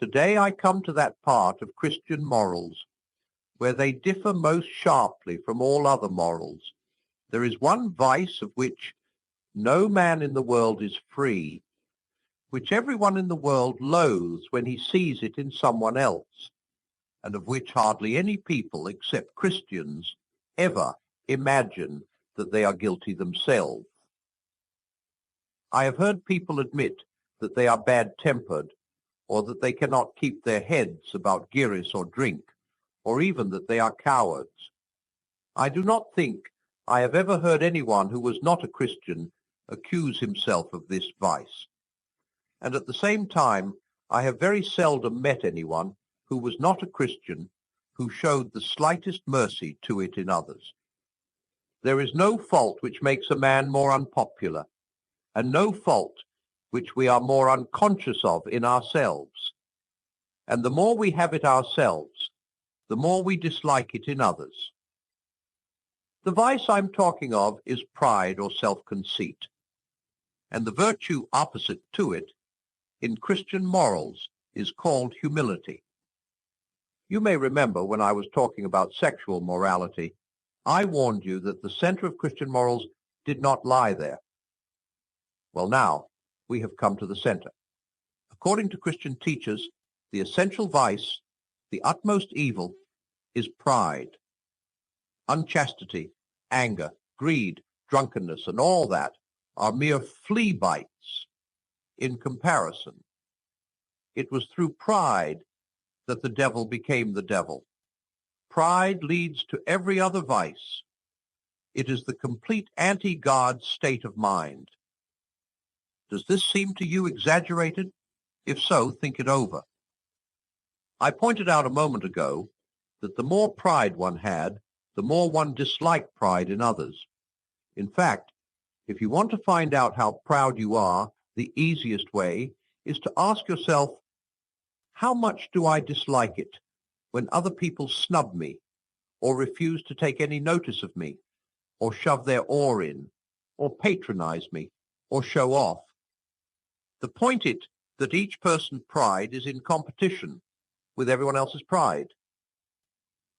Today I come to that part of Christian morals where they differ most sharply from all other morals. There is one vice of which no man in the world is free, which everyone in the world loathes when he sees it in someone else, and of which hardly any people except Christians ever imagine that they are guilty themselves. I have heard people admit that they are bad-tempered, or that they cannot keep their heads about gyrus or drink, or even that they are cowards. I do not think I have ever heard anyone who was not a Christian accuse himself of this vice. And at the same time, I have very seldom met anyone who was not a Christian who showed the slightest mercy to it in others. There is no fault which makes a man more unpopular, and no fault which we are more unconscious of in ourselves. And the more we have it ourselves, the more we dislike it in others. The vice I'm talking of is pride or self-conceit, and the virtue opposite to it in Christian morals is called humility. You may remember when I was talking about sexual morality, I warned you that the center of Christian morals did not lie there. Well, now we have come to the center. According to Christian teachers, the essential vice, the utmost evil, is pride. Unchastity, anger, greed, drunkenness, and all that are mere flea bites in comparison. It was through pride that the devil became the devil. Pride leads to every other vice. It is the complete anti-God state of mind. Does this seem to you exaggerated? If so, think it over. I pointed out a moment ago that the more pride one had, the more one disliked pride in others. In fact, if you want to find out how proud you are, the easiest way is to ask yourself, how much do I dislike it when other people snub me, or refuse to take any notice of me, or shove their oar in, or patronize me, or show off? The point is that each person's pride is in competition with everyone else's pride.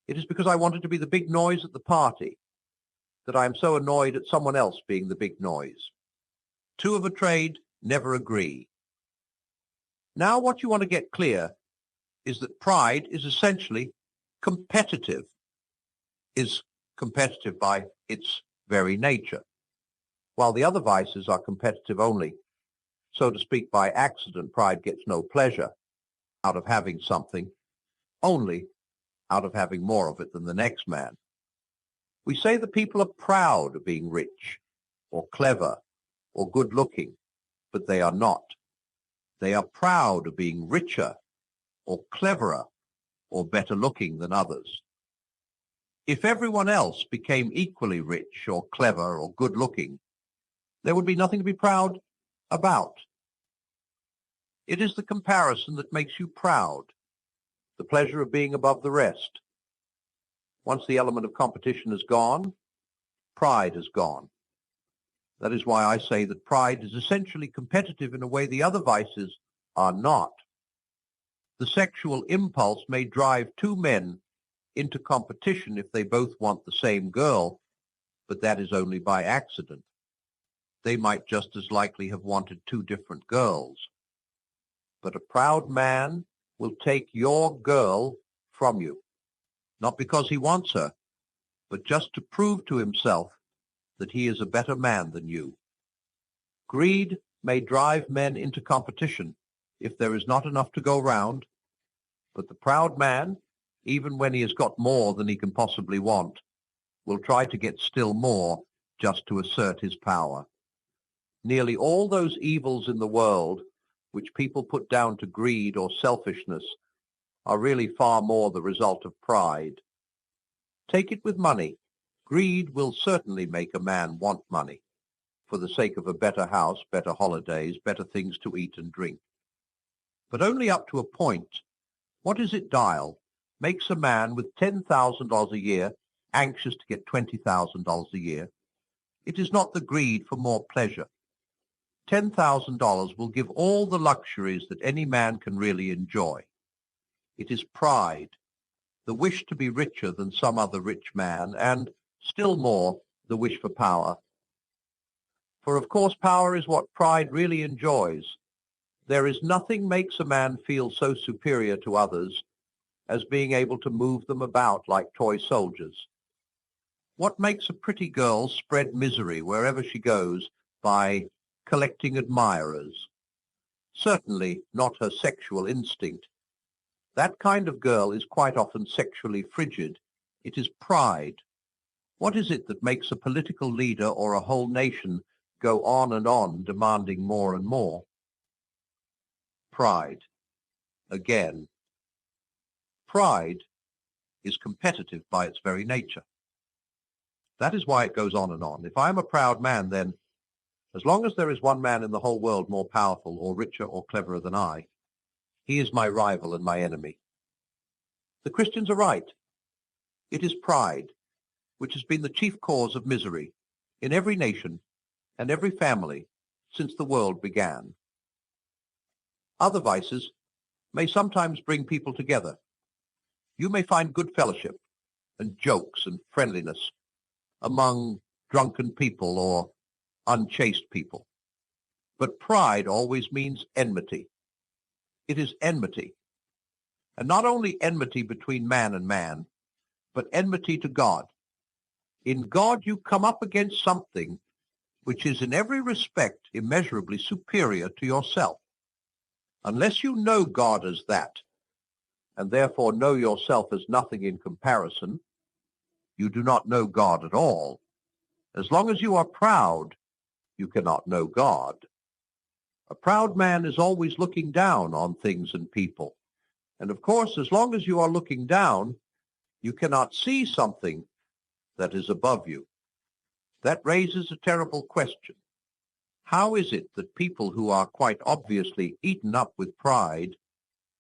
It is because I wanted to be the big noise at the party that I am so annoyed at someone else being the big noise. Two of a trade never agree. Now what you want to get clear is that pride is essentially competitive, is competitive by its very nature, while the other vices are competitive only. So to speak, by accident, pride gets no pleasure out of having something, only out of having more of it than the next man. We say that people are proud of being rich, or clever, or good-looking, but they are not. They are proud of being richer, or cleverer, or better-looking than others. If everyone else became equally rich, or clever, or good-looking, there would be nothing to be proud about. It is the comparison that makes you proud, the pleasure of being above the rest. Once the element of competition is gone, pride is gone. That is why I say that pride is essentially competitive in a way the other vices are not. The sexual impulse may drive two men into competition if they both want the same girl, but that is only by accident. They might just as likely have wanted two different girls. But a proud man will take your girl from you, not because he wants her, but just to prove to himself that he is a better man than you. Greed may drive men into competition if there is not enough to go round, but the proud man, even when he has got more than he can possibly want, will try to get still more just to assert his power. Nearly all those evils in the world which people put down to greed or selfishness are really far more the result of pride. Take it with money. Greed will certainly make a man want money for the sake of a better house, better holidays, better things to eat and drink. But only up to a point. What is it dial makes a man with $10,000 a year anxious to get $20,000 a year? It is not the greed for more pleasure. $10,000 will give all the luxuries that any man can really enjoy. It is pride, the wish to be richer than some other rich man, and, still more, the wish for power. For of course power is what pride really enjoys. There is nothing makes a man feel so superior to others as being able to move them about like toy soldiers. What makes a pretty girl spread misery wherever she goes by collecting admirers? Certainly not her sexual instinct. That kind of girl is quite often sexually frigid. It is pride. What is it that makes a political leader or a whole nation go on and on demanding more and more? Pride. Again. Pride is competitive by its very nature. That is why it goes on and on. If I am a proud man, then as long as there is one man in the whole world more powerful or richer or cleverer than I, he is my rival and my enemy. The Christians are right. It is pride which has been the chief cause of misery in every nation and every family since the world began. Other vices may sometimes bring people together. You may find good fellowship and jokes and friendliness among drunken people or unchaste people. But pride always means enmity. It is enmity. And not only enmity between man and man, but enmity to God. In God you come up against something which is in every respect immeasurably superior to yourself. Unless you know God as that, and therefore know yourself as nothing in comparison, you do not know God at all. As long as you are proud, you cannot know God. A proud man is always looking down on things and people. And of course, as long as you are looking down, you cannot see something that is above you. That raises a terrible question. How is it that people who are quite obviously eaten up with pride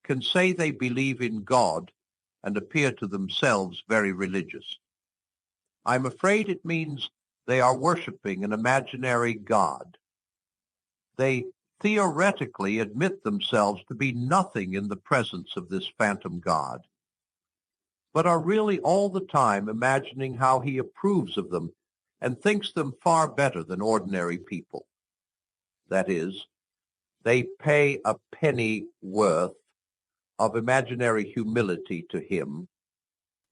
can say they believe in God and appear to themselves very religious? I'm afraid it means they are worshiping an imaginary God. They theoretically admit themselves to be nothing in the presence of this phantom God, but are really all the time imagining how he approves of them and thinks them far better than ordinary people. That is, they pay a penny worth of imaginary humility to him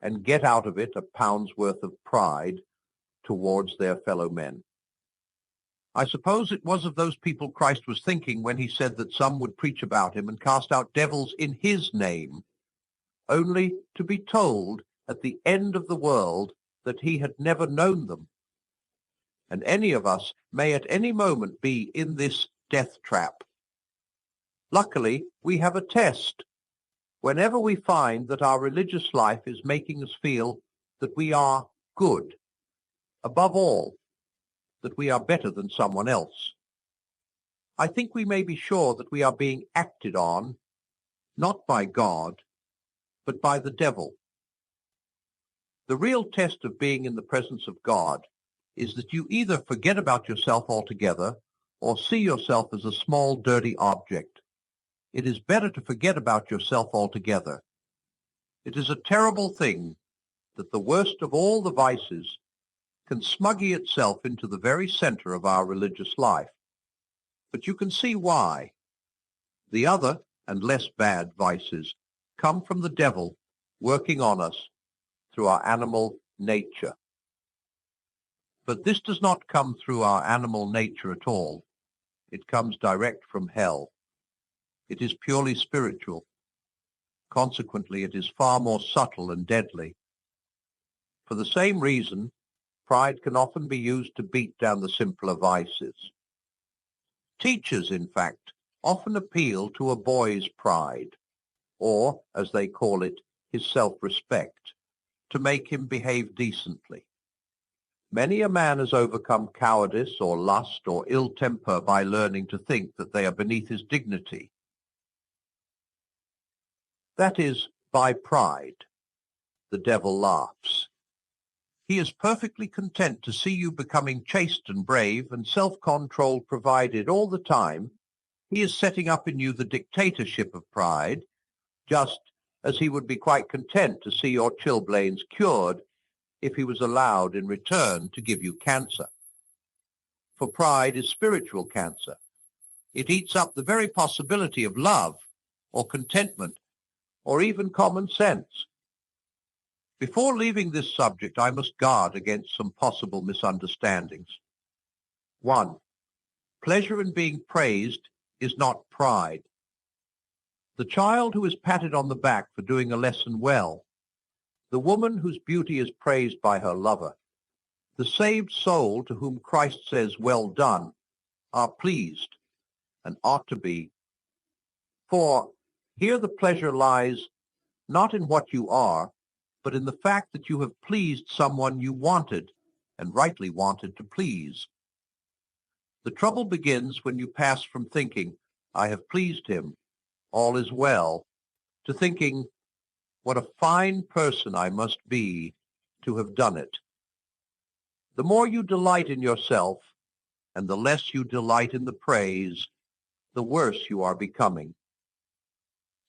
and get out of it a pound's worth of pride towards their fellow men. I suppose it was of those people Christ was thinking when he said that some would preach about him and cast out devils in his name, only to be told at the end of the world that he had never known them. And any of us may at any moment be in this death trap. Luckily, we have a test. Whenever we find that our religious life is making us feel that we are good, above all, that we are better than someone else, I think we may be sure that we are being acted on, not by God, but by the devil. The real test of being in the presence of God is that you either forget about yourself altogether or see yourself as a small, dirty object. It is better to forget about yourself altogether. It is a terrible thing that the worst of all the vices can smuggy itself into the very center of our religious life. But you can see why. The other and less bad vices come from the devil working on us through our animal nature. But this does not come through our animal nature at all. It comes direct from hell. It is purely spiritual. Consequently, it is far more subtle and deadly. For the same reason, pride can often be used to beat down the simpler vices. Teachers, in fact, often appeal to a boy's pride, or, as they call it, his self-respect, to make him behave decently. Many a man has overcome cowardice or lust or ill temper by learning to think that they are beneath his dignity. That is, by pride. The devil laughs. He is perfectly content to see you becoming chaste and brave and self-control provided all the time. He is setting up in you the dictatorship of pride, just as he would be quite content to see your chilblains cured if he was allowed in return to give you cancer. For pride is spiritual cancer. It eats up the very possibility of love or contentment or even common sense. Before leaving this subject, I must guard against some possible misunderstandings. 1. Pleasure in being praised is not pride. The child who is patted on the back for doing a lesson well, the woman whose beauty is praised by her lover, the saved soul to whom Christ says, "Well done," are pleased and ought to be. For here the pleasure lies not in what you are, but in the fact that you have pleased someone you wanted and rightly wanted to please. The trouble begins when you pass from thinking, "I have pleased him, all is well," to thinking, "What a fine person I must be to have done it." The more you delight in yourself, and the less you delight in the praise, the worse you are becoming.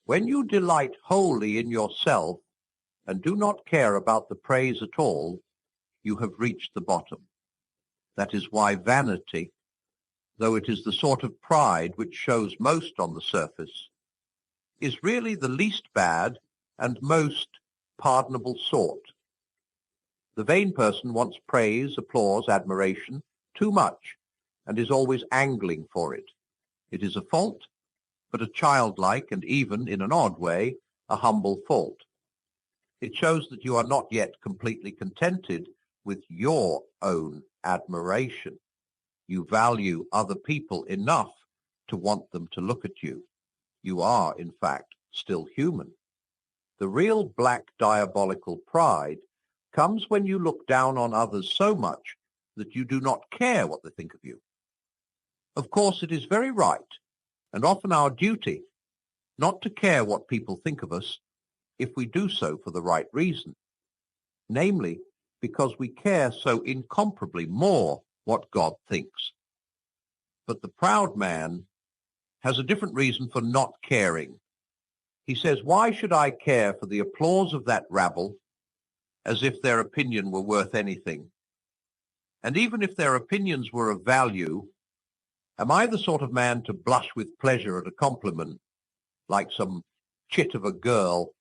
When you delight wholly in yourself and do not care about the praise at all, you have reached the bottom. That is why vanity, though it is the sort of pride which shows most on the surface, is really the least bad and most pardonable sort. The vain person wants praise, applause, admiration too much, and is always angling for it. It is a fault, but a childlike and even, in an odd way, a humble fault. It shows that you are not yet completely contented with your own admiration. You value other people enough to want them to look at you. You are, in fact, still human. The real black diabolical pride comes when you look down on others so much that you do not care what they think of you. Of course, it is very right, and often our duty, not to care what people think of us if we do so for the right reason, namely, because we care so incomparably more what God thinks. But the proud man has a different reason for not caring. He says, "Why should I care for the applause of that rabble, as if their opinion were worth anything? And even if their opinions were of value, am I the sort of man to blush with pleasure at a compliment, like some chit of a girl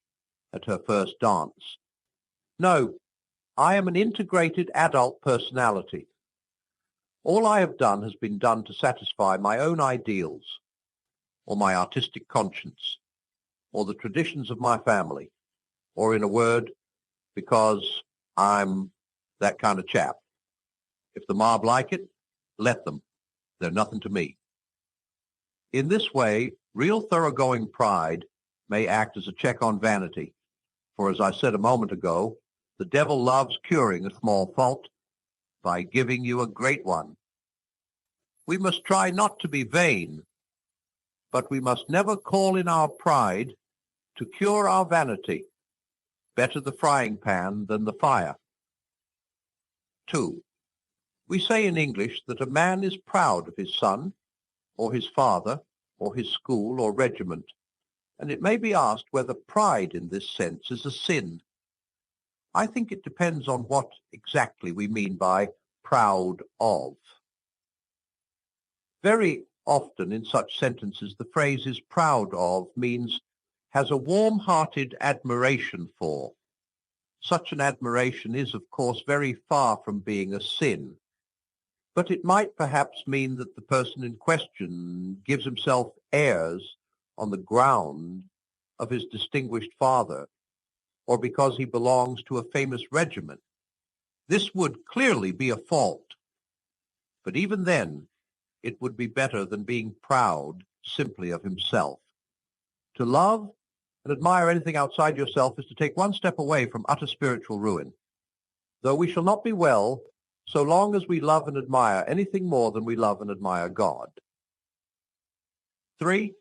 at her first dance? No, I am an integrated adult personality. All I have done has been done to satisfy my own ideals, or my artistic conscience, or the traditions of my family, or in a word, because I'm that kind of chap. If the mob like it, let them. They're nothing to me." In this way, real thoroughgoing pride may act as a check on vanity, for as I said a moment ago, the devil loves curing a small fault by giving you a great one. We must try not to be vain, but we must never call in our pride to cure our vanity. Better the frying pan than the fire. 2. We say in English that a man is proud of his son, or his father, or his school or regiment, and it may be asked whether pride in this sense is a sin. I think it depends on what exactly we mean by proud of. Very often in such sentences the phrase "is proud of" means has a warm-hearted admiration for. Such an admiration is, of course, very far from being a sin, but it might perhaps mean that the person in question gives himself airs on the ground of his distinguished father, or because he belongs to a famous regiment. This would clearly be a fault, but even then, it would be better than being proud simply of himself. To love and admire anything outside yourself is to take one step away from utter spiritual ruin. Though we shall not be well so long as we love and admire anything more than we love and admire God. 3,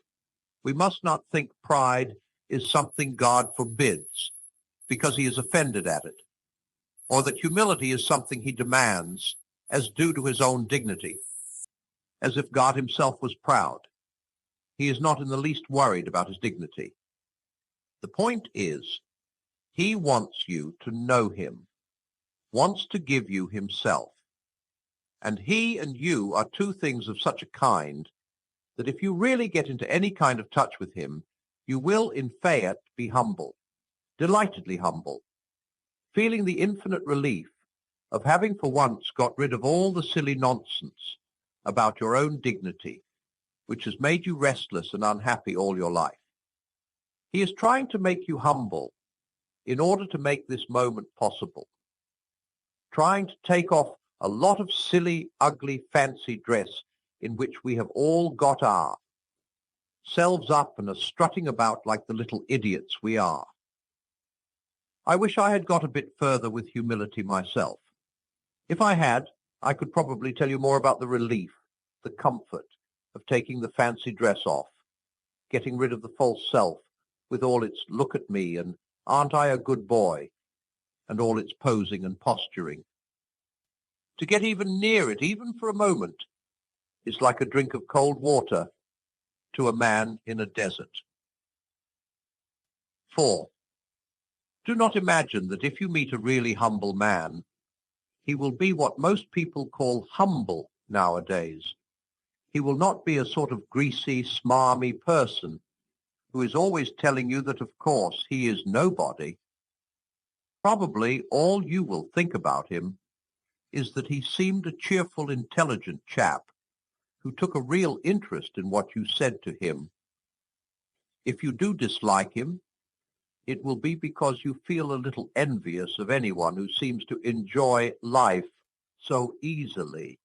we must not think pride is something God forbids because he is offended at it, or that humility is something he demands as due to his own dignity, as if God himself was proud. He is not in the least worried about his dignity. The point is, he wants you to know him, wants to give you himself. And he and you are two things of such a kind that if you really get into any kind of touch with him, you will in fact be humble, delightedly humble, feeling the infinite relief of having for once got rid of all the silly nonsense about your own dignity, which has made you restless and unhappy all your life. He is trying to make you humble in order to make this moment possible, trying to take off a lot of silly, ugly, fancy dress in which we have all got ourselves up and are strutting about like the little idiots we are. I wish I had got a bit further with humility myself. If I had, I could probably tell you more about the relief, the comfort of taking the fancy dress off, getting rid of the false self with all its look at me and aren't I a good boy and all its posing and posturing. To get even near it, even for a moment, is like a drink of cold water to a man in a desert. 4. Do not imagine that if you meet a really humble man, he will be what most people call humble nowadays. He will not be a sort of greasy, smarmy person who is always telling you that, of course, he is nobody. Probably all you will think about him is that he seemed a cheerful, intelligent chap who took a real interest in what you said to him. If you do dislike him, it will be because you feel a little envious of anyone who seems to enjoy life so easily.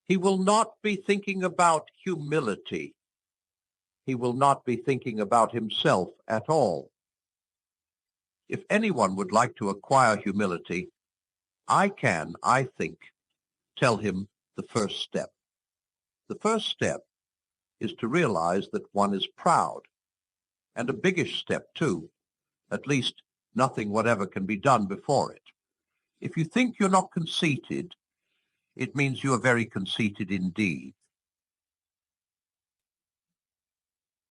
He will not be thinking about humility. He will not be thinking about himself at all. If anyone would like to acquire humility, I can, I think, tell him the first step. The first step is to realize that one is proud, and a biggish step too. At least nothing whatever can be done before it. If you think you're not conceited, it means you are very conceited indeed.